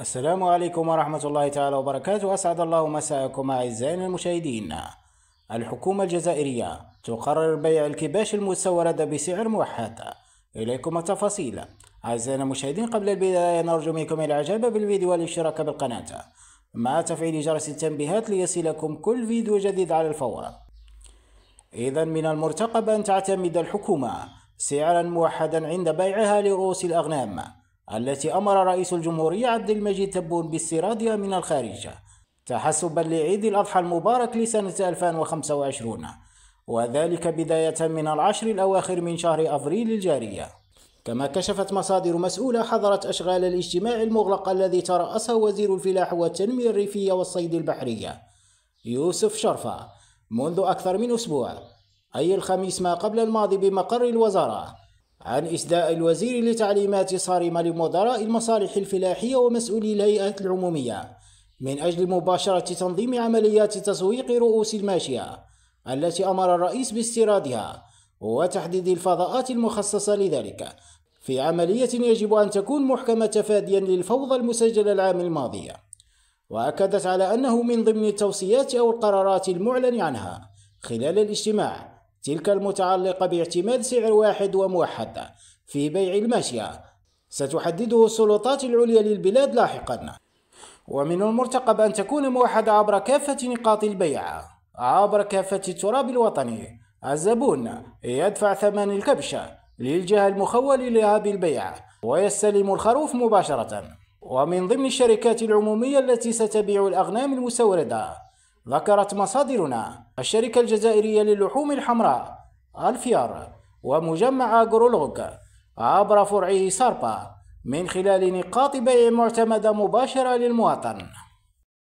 السلام عليكم ورحمة الله تعالى وبركاته. أسعد الله مساءكم أعزائنا المشاهدين. الحكومة الجزائرية تقرر بيع الكباش المستوردة بسعر موحد. إليكم التفاصيل. أعزائنا المشاهدين، قبل البداية نرجو منكم الإعجاب بالفيديو والاشتراك بالقناة مع تفعيل جرس التنبيهات ليصلكم كل فيديو جديد على الفور. إذن من المرتقب أن تعتمد الحكومة سعرا موحدا عند بيعها لرؤوس الأغنام التي أمر رئيس الجمهورية عبد المجيد تبون باستيرادها من الخارج تحسبا لعيد الأضحى المبارك لسنة 2025، وذلك بداية من العشر الأواخر من شهر أفريل الجاري. كما كشفت مصادر مسؤولة حظرت أشغال الاجتماع المغلق الذي ترأسه وزير الفلاحة والتنمية الريفية والصيد البحري يوسف شرفة منذ أكثر من أسبوع، أي الخميس ما قبل الماضي، بمقر الوزارة، عن إسداء الوزير لتعليمات صارمة لمدراء المصالح الفلاحية ومسؤولي الهيئات العمومية من أجل مباشرة تنظيم عمليات تسويق رؤوس الماشية التي أمر الرئيس باستيرادها، وتحديد الفضاءات المخصصة لذلك في عملية يجب أن تكون محكمة تفاديا للفوضى المسجلة العام الماضي. وأكدت على أنه من ضمن التوصيات أو القرارات المعلن عنها خلال الاجتماع تلك المتعلقة باعتماد سعر واحد وموحد في بيع الماشية ستحدده السلطات العليا للبلاد لاحقا. ومن المرتقب أن تكون موحدة عبر كافة نقاط البيع، عبر كافة التراب الوطني. الزبون يدفع ثمن الكبش للجهة المخول لها بالبيع ويستلم الخروف مباشرة. ومن ضمن الشركات العمومية التي ستبيع الأغنام المستوردة، ذكرت مصادرنا الشركة الجزائرية للحوم الحمراء الفيار ومجمع أغرولوغ عبر فرعه ساربا من خلال نقاط بيع معتمدة مباشرة للمواطن.